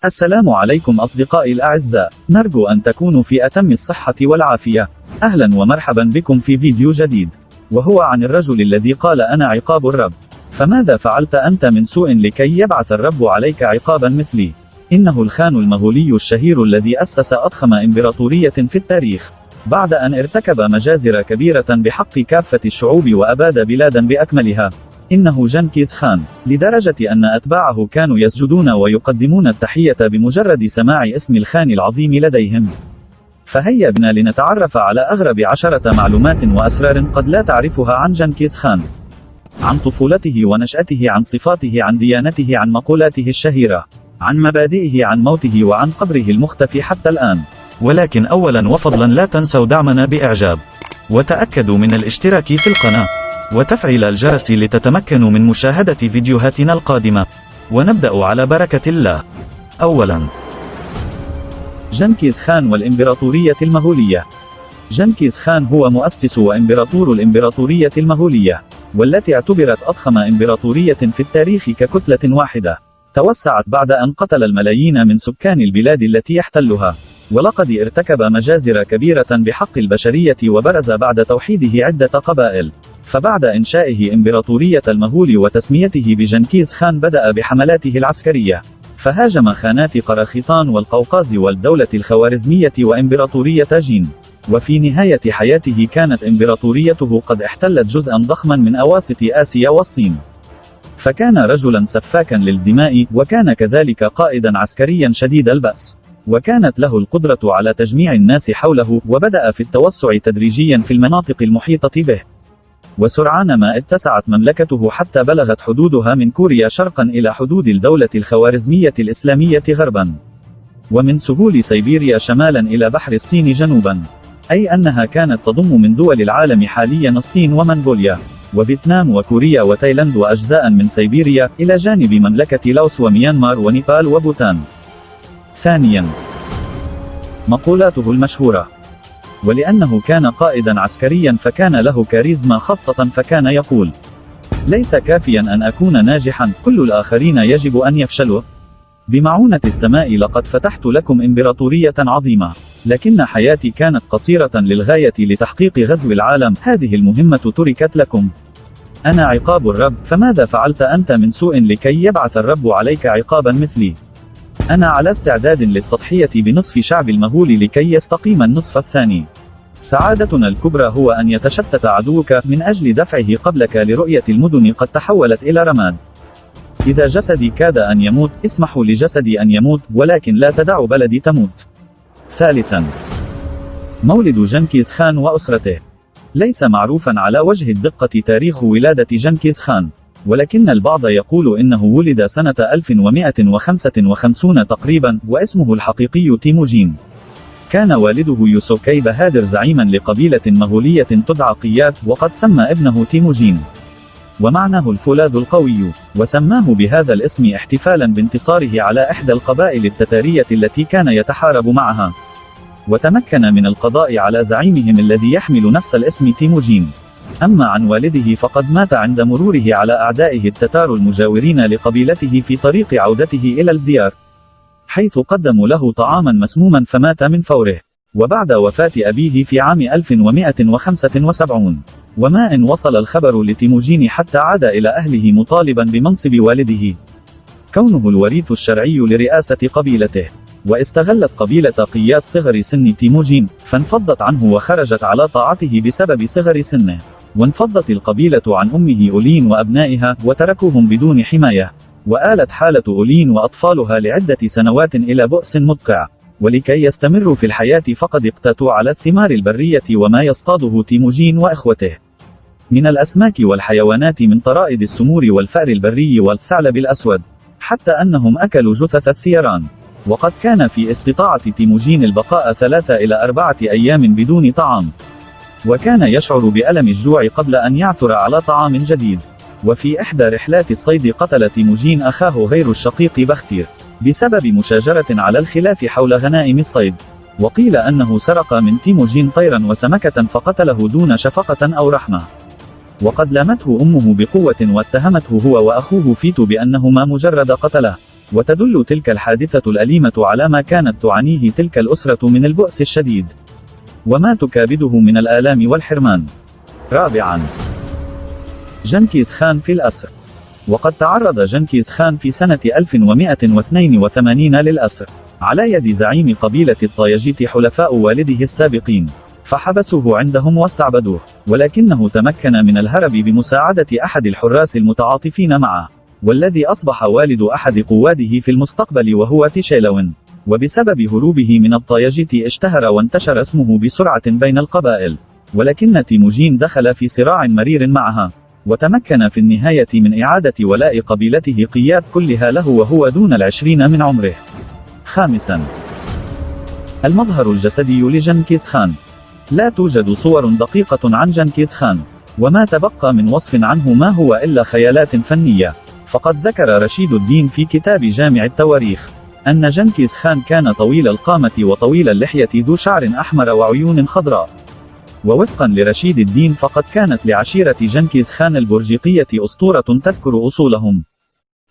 السلام عليكم أصدقائي الأعزاء، نرجو أن تكونوا في أتم الصحة والعافية. أهلا ومرحبا بكم في فيديو جديد، وهو عن الرجل الذي قال أنا عقاب الرب. فماذا فعلت أنت من سوء لكي يبعث الرب عليك عقابا مثلي؟ إنه الخان المغولي الشهير الذي أسس أضخم إمبراطورية في التاريخ، بعد أن ارتكب مجازر كبيرة بحق كافة الشعوب وأباد بلادا بأكملها. إنه جنكيز خان، لدرجة أن أتباعه كانوا يسجدون ويقدمون التحية بمجرد سماع اسم الخان العظيم لديهم. فهيا بنا لنتعرف على أغرب 10 معلومات وأسرار قد لا تعرفها عن جنكيز خان. عن طفولته ونشأته، عن صفاته، عن ديانته، عن مقولاته الشهيرة، عن مبادئه، عن موته، وعن قبره المختفي حتى الآن. ولكن أولا وفضلا لا تنسوا دعمنا بإعجاب، وتأكدوا من الاشتراك في القناة، وتفعيل الجرس لتتمكنوا من مشاهدة فيديوهاتنا القادمة. ونبدأ على بركة الله. أولا، جنكيز خان والإمبراطورية المغولية. جنكيز خان هو مؤسس وإمبراطور الإمبراطورية المغولية، والتي اعتبرت أضخم إمبراطورية في التاريخ ككتلة واحدة، توسعت بعد أن قتل الملايين من سكان البلاد التي يحتلها، ولقد ارتكب مجازر كبيرة بحق البشرية، وبرز بعد توحيده عدة قبائل. فبعد إنشائه إمبراطورية المغول وتسميته بجنكيز خان، بدأ بحملاته العسكرية، فهاجم خانات قراخيطان والقوقاز والدولة الخوارزمية وإمبراطورية جين. وفي نهاية حياته كانت إمبراطوريته قد احتلت جزءا ضخما من أواسط آسيا والصين. فكان رجلا سفاكا للدماء، وكان كذلك قائدا عسكريا شديد البأس، وكانت له القدرة على تجميع الناس حوله، وبدأ في التوسع تدريجيا في المناطق المحيطة به. وسرعان ما اتسعت مملكته حتى بلغت حدودها من كوريا شرقا إلى حدود الدولة الخوارزمية الإسلامية غربا، ومن سهول سيبيريا شمالا إلى بحر الصين جنوبا، أي أنها كانت تضم من دول العالم حاليا الصين ومنغوليا وفيتنام وكوريا وتايلاند وأجزاء من سيبيريا، إلى جانب مملكة لاوس وميانمار ونيبال وبوتان. ثانيا، مقولاته المشهورة. ولأنه كان قائدا عسكريا فكان له كاريزما خاصة، فكان يقول: ليس كافيا أن أكون ناجحا، كل الآخرين يجب أن يفشلوا. بمعونة السماء لقد فتحت لكم إمبراطورية عظيمة، لكن حياتي كانت قصيرة للغاية لتحقيق غزو العالم، هذه المهمة تركت لكم. أنا عقاب الرب، فماذا فعلت أنت من سوء لكي يبعث الرب عليك عقابا مثلي؟ أنا على استعداد للتضحية بنصف شعب المغول لكي يستقيم النصف الثاني. سعادتنا الكبرى هو أن يتشتت عدوك من أجل دفعه قبلك لرؤية المدن قد تحولت إلى رماد. إذا جسدي كاد أن يموت، اسمحوا لجسدي أن يموت، ولكن لا تدعوا بلدي تموت. ثالثا، مولد جنكيز خان وأسرته. ليس معروفا على وجه الدقة تاريخ ولادة جنكيز خان، ولكن البعض يقول إنه ولد سنة 1155 تقريبا، واسمه الحقيقي تيموجين. كان والده يوسوكي بهادر زعيما لقبيلة مغولية تدعى قيات، وقد سمى ابنه تيموجين، ومعناه الفولاذ القوي، وسماه بهذا الاسم احتفالا بانتصاره على إحدى القبائل التتارية التي كان يتحارب معها، وتمكن من القضاء على زعيمهم الذي يحمل نفس الاسم تيموجين. أما عن والده فقد مات عند مروره على أعدائه التتار المجاورين لقبيلته في طريق عودته إلى الديار، حيث قدموا له طعاما مسموما فمات من فوره. وبعد وفاة أبيه في عام 1175، وما إن وصل الخبر لتيموجين حتى عاد إلى أهله مطالبا بمنصب والده، كونه الوريث الشرعي لرئاسة قبيلته. واستغلت قبيلة قيات صغر سن تيموجين، فانفضت عنه وخرجت على طاعته بسبب صغر سنه. وانفضت القبيلة عن أمه أولين وأبنائها، وتركوهم بدون حماية. وآلت حالة أولين وأطفالها لعدة سنوات إلى بؤس مدقع، ولكي يستمروا في الحياة فقد اقتاتوا على الثمار البرية وما يصطاده تيموجين وإخوته من الأسماك والحيوانات، من طرائد السمور والفأر البري والثعلب الأسود، حتى أنهم أكلوا جثث الثيران. وقد كان في استطاعة تيموجين البقاء 3 إلى 4 أيام بدون طعام، وكان يشعر بألم الجوع قبل أن يعثر على طعام جديد. وفي إحدى رحلات الصيد قتل تيموجين أخاه غير الشقيق بختير، بسبب مشاجرة على الخلاف حول غنائم الصيد. وقيل أنه سرق من تيموجين طيرا وسمكة فقتله دون شفقة أو رحمة. وقد لامته أمه بقوة واتهمته هو وأخوه فيتو بأنهما مجرد قتله. وتدل تلك الحادثة الأليمة على ما كانت تعانيه تلك الأسرة من البؤس الشديد، وما تكابده من الآلام والحرمان. رابعا، جنكيز خان في الأسر. وقد تعرض جنكيز خان في سنة 1182 للأسر على يد زعيم قبيلة الطايجيت حلفاء والده السابقين، فحبسوه عندهم واستعبدوه، ولكنه تمكن من الهرب بمساعدة أحد الحراس المتعاطفين معه، والذي أصبح والد أحد قواده في المستقبل وهو تيشيلون. وبسبب هروبه من الطايجيت اشتهر وانتشر اسمه بسرعة بين القبائل، ولكن تيموجين دخل في صراع مرير معها، وتمكن في النهاية من إعادة ولاء قبيلته قياد كلها له وهو دون 20 من عمره. خامسا، المظهر الجسدي لجنكيز خان. لا توجد صور دقيقة عن جنكيز خان، وما تبقى من وصف عنه ما هو إلا خيالات فنية. فقد ذكر رشيد الدين في كتاب جامع التواريخ أن جنكيز خان كان طويل القامة وطويل اللحية ذو شعر أحمر وعيون خضراء. ووفقا لرشيد الدين فقد كانت لعشيرة جنكيز خان البرجيقية أسطورة تذكر أصولهم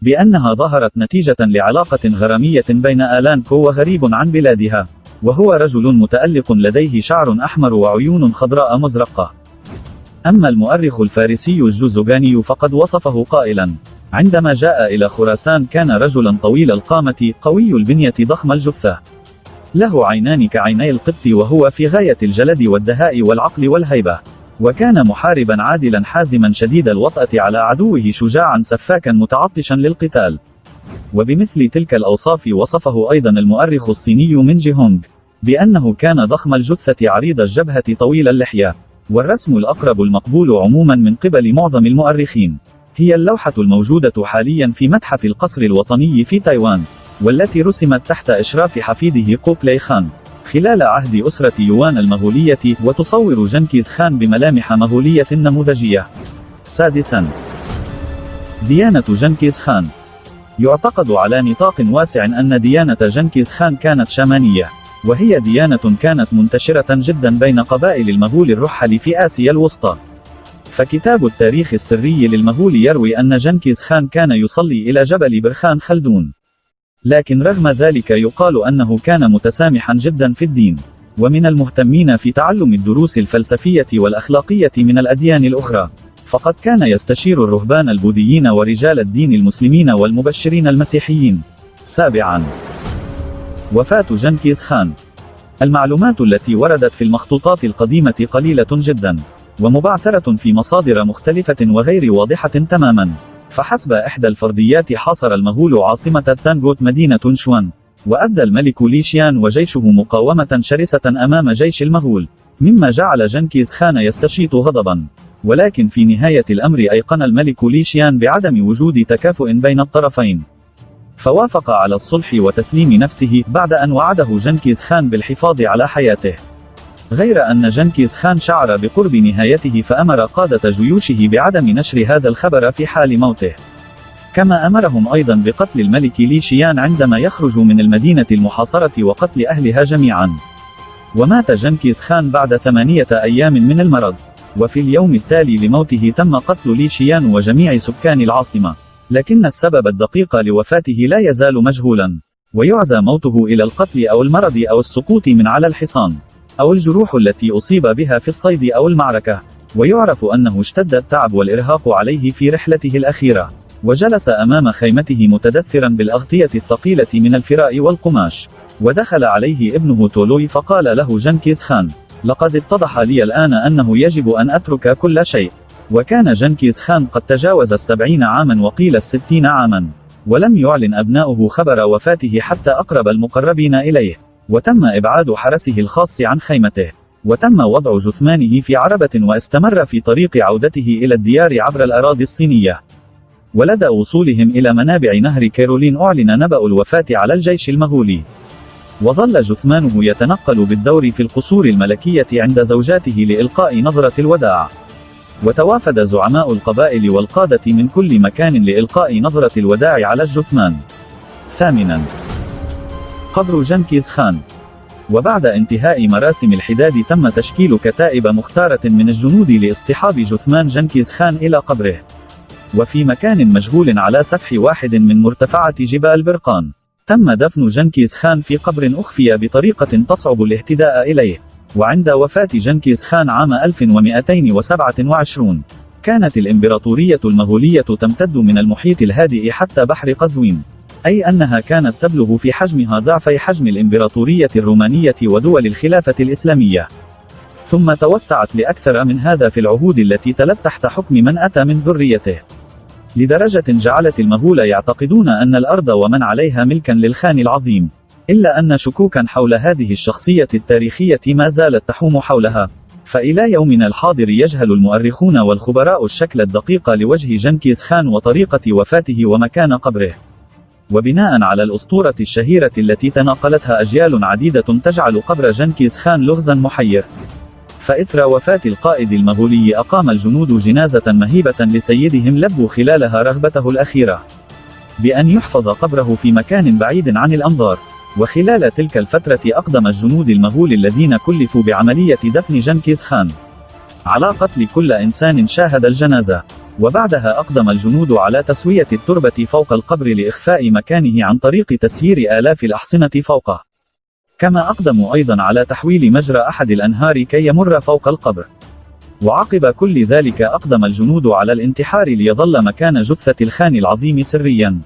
بأنها ظهرت نتيجة لعلاقة غرامية بين آلانكو وغريب عن بلادها، وهو رجل متألق لديه شعر أحمر وعيون خضراء مزرقة. أما المؤرخ الفارسي الجوزجاني فقد وصفه قائلا: عندما جاء إلى خراسان كان رجلا طويل القامة قوي البنية ضخم الجثة، له عينان كعيني القط، وهو في غاية الجلد والدهاء والعقل والهيبة، وكان محاربا عادلا حازما شديد الوطأة على عدوه، شجاعا سفاكا متعطشا للقتال. وبمثل تلك الأوصاف وصفه أيضا المؤرخ الصيني من جيهونغ بأنه كان ضخم الجثة عريض الجبهة طويل اللحية. والرسم الأقرب المقبول عموما من قبل معظم المؤرخين هي اللوحة الموجودة حاليا في متحف القصر الوطني في تايوان، والتي رسمت تحت إشراف حفيده قوبلاي خان خلال عهد أسرة يوان المغولية، وتصور جنكيز خان بملامح مغولية نموذجية. سادسا، ديانة جنكيز خان. يعتقد على نطاق واسع أن ديانة جنكيز خان كانت شامانية، وهي ديانة كانت منتشرة جدا بين قبائل المغول الرحل في آسيا الوسطى. فكتاب التاريخ السري للمغول يروي أن جنكيز خان كان يصلي إلى جبل برخان خلدون، لكن رغم ذلك يقال أنه كان متسامحا جدا في الدين، ومن المهتمين في تعلم الدروس الفلسفية والأخلاقية من الأديان الأخرى، فقد كان يستشير الرهبان البوذيين ورجال الدين المسلمين والمبشرين المسيحيين. سابعا، وفاة جنكيز خان. المعلومات التي وردت في المخطوطات القديمة قليلة جدا، ومبعثرة في مصادر مختلفة وغير واضحة تماما. فحسب إحدى الفرديات حاصر المغول عاصمة التانغوت مدينة شوان، وأبدى الملك ليشيان وجيشه مقاومة شرسة أمام جيش المغول، مما جعل جنكيز خان يستشيط غضبا. ولكن في نهاية الأمر أيقن الملك ليشيان بعدم وجود تكافؤ بين الطرفين، فوافق على الصلح وتسليم نفسه بعد أن وعده جنكيز خان بالحفاظ على حياته. غير أن جنكيز خان شعر بقرب نهايته، فأمر قادة جيوشه بعدم نشر هذا الخبر في حال موته، كما أمرهم أيضا بقتل الملك ليشيان عندما يخرج من المدينة المحاصرة وقتل أهلها جميعا. ومات جنكيز خان بعد 8 أيام من المرض، وفي اليوم التالي لموته تم قتل ليشيان وجميع سكان العاصمة، لكن السبب الدقيق لوفاته لا يزال مجهولا، ويعزى موته إلى القتل أو المرض أو السقوط من على الحصان، أو الجروح التي أصيب بها في الصيد أو المعركة. ويعرف أنه اشتد التعب والإرهاق عليه في رحلته الأخيرة، وجلس أمام خيمته متدثرا بالأغطية الثقيلة من الفراء والقماش، ودخل عليه ابنه تولوي فقال له جنكيز خان: لقد اتضح لي الآن أنه يجب أن أترك كل شيء. وكان جنكيز خان قد تجاوز 70 عاما وقيل 60 عاما، ولم يعلن أبناؤه خبر وفاته حتى أقرب المقربين إليه، وتم إبعاد حرسه الخاص عن خيمته، وتم وضع جثمانه في عربة، واستمر في طريق عودته إلى الديار عبر الأراضي الصينية. ولدى وصولهم إلى منابع نهر كيرولين أعلن نبأ الوفاة على الجيش المغولي، وظل جثمانه يتنقل بالدور في القصور الملكية عند زوجاته لإلقاء نظرة الوداع. وتوافد زعماء القبائل والقادة من كل مكان لإلقاء نظرة الوداع على الجثمان. ثامنا، قبر جنكيز خان. وبعد انتهاء مراسم الحداد تم تشكيل كتائب مختارة من الجنود لاصطحاب جثمان جنكيز خان إلى قبره، وفي مكان مجهول على سفح واحد من مرتفعات جبال برقان. تم دفن جنكيز خان في قبر أخفي بطريقة تصعب الاهتداء إليه. وعند وفاة جنكيز خان عام 1227 كانت الإمبراطورية المغولية تمتد من المحيط الهادئ حتى بحر قزوين، أي أنها كانت تبلغ في حجمها ضعفي حجم الإمبراطورية الرومانية ودول الخلافة الإسلامية، ثم توسعت لأكثر من هذا في العهود التي تلت تحت حكم من أتى من ذريته، لدرجة جعلت المغول يعتقدون أن الأرض ومن عليها ملكا للخان العظيم، إلا أن شكوكا حول هذه الشخصية التاريخية ما زالت تحوم حولها. فإلى يومنا الحاضر يجهل المؤرخون والخبراء الشكل الدقيق لوجه جنكيز خان وطريقة وفاته ومكان قبره. وبناء على الأسطورة الشهيرة التي تناقلتها أجيال عديدة تجعل قبر جنكيز خان لغزا محير. فإثر وفاة القائد المغولي أقام الجنود جنازة مهيبة لسيدهم لبوا خلالها رغبته الأخيرة بأن يحفظ قبره في مكان بعيد عن الأنظار. وخلال تلك الفترة أقدم الجنود المغول الذين كلفوا بعملية دفن جنكيز خان على قتل كل إنسان شاهد الجنازة، وبعدها أقدم الجنود على تسوية التربة فوق القبر لإخفاء مكانه عن طريق تسيير آلاف الأحصنة فوقه، كما أقدموا أيضا على تحويل مجرى أحد الأنهار كي يمر فوق القبر. وعقب كل ذلك أقدم الجنود على الانتحار ليظل مكان جثة الخان العظيم سريا،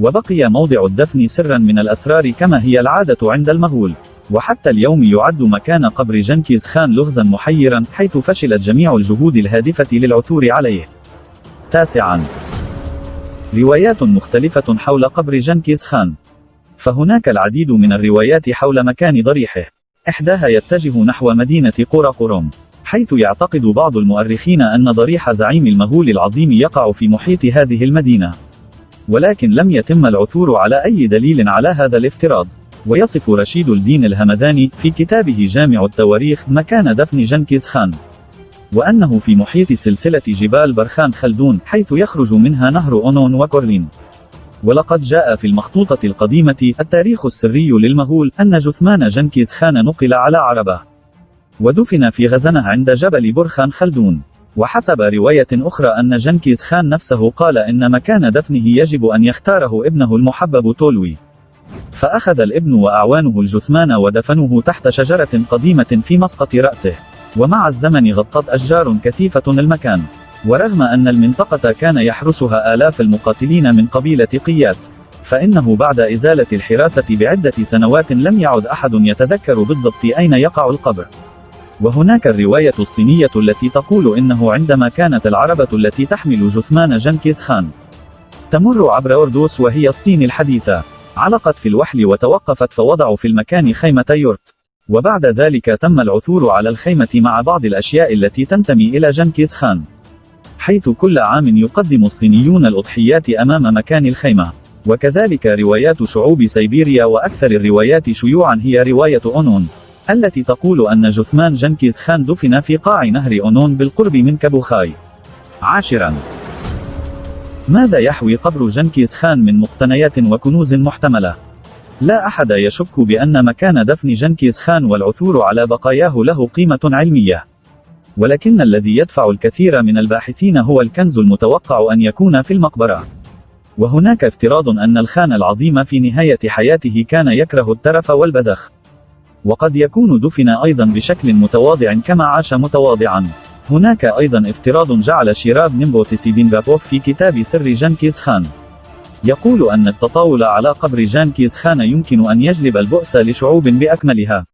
وبقي موضع الدفن سرا من الأسرار كما هي العادة عند المغول. وحتى اليوم يعد مكان قبر جنكيز خان لغزا محيرا، حيث فشلت جميع الجهود الهادفة للعثور عليه. 9. روايات مختلفة حول قبر جنكيز خان. فهناك العديد من الروايات حول مكان ضريحه. إحداها يتجه نحو مدينة قراقرم، حيث يعتقد بعض المؤرخين أن ضريح زعيم المغول العظيم يقع في محيط هذه المدينة، ولكن لم يتم العثور على أي دليل على هذا الافتراض. ويصف رشيد الدين الهمداني في كتابه جامع التواريخ مكان دفن جنكيز خان، وأنه في محيط سلسلة جبال برخان خلدون، حيث يخرج منها نهر أونون وكورلين. ولقد جاء في المخطوطة القديمة التاريخ السري للمغول أن جثمان جنكيز خان نقل على عربة ودفن في غزنة عند جبل برخان خلدون. وحسب رواية أخرى أن جنكيز خان نفسه قال إن مكان دفنه يجب أن يختاره ابنه المحبب تولوي، فأخذ الابن وأعوانه الجثمان ودفنوه تحت شجرة قديمة في مسقط رأسه. ومع الزمن غطت أشجار كثيفة المكان، ورغم أن المنطقة كان يحرسها آلاف المقاتلين من قبيلة قيات، فإنه بعد إزالة الحراسة بعدة سنوات لم يعد أحد يتذكر بالضبط أين يقع القبر. وهناك الرواية الصينية التي تقول إنه عندما كانت العربة التي تحمل جثمان جنكيز خان تمر عبر أردوس وهي الصين الحديثة، علقت في الوحل وتوقفت فوضعوا في المكان خيمة يورت، وبعد ذلك تم العثور على الخيمة مع بعض الأشياء التي تنتمي إلى جنكيز خان، حيث كل عام يقدم الصينيون الأضحيات أمام مكان الخيمة. وكذلك روايات شعوب سيبيريا، وأكثر الروايات شيوعا هي رواية أونون التي تقول أن جثمان جنكيز خان دفن في قاع نهر أونون بالقرب من كابوخاي. 10. ماذا يحوي قبر جنكيز خان من مقتنيات وكنوز محتملة؟ لا أحد يشك بأن مكان دفن جنكيز خان والعثور على بقاياه له قيمة علمية، ولكن الذي يدفع الكثير من الباحثين هو الكنز المتوقع أن يكون في المقبرة. وهناك افتراض أن الخان العظيم في نهاية حياته كان يكره الترف والبذخ، وقد يكون دفن أيضا بشكل متواضع كما عاش متواضعا. هناك أيضا افتراض جعل شيراب نيمبوتيسيدين بابوف في كتاب سر جنكيز خان يقول أن التطاول على قبر جنكيز خان يمكن أن يجلب البؤس لشعوب بأكملها.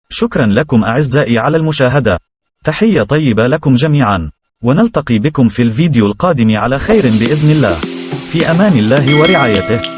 شكرا لكم أعزائي على المشاهدة، تحية طيبة لكم جميعا، ونلتقي بكم في الفيديو القادم على خير بإذن الله، في أمان الله ورعايته.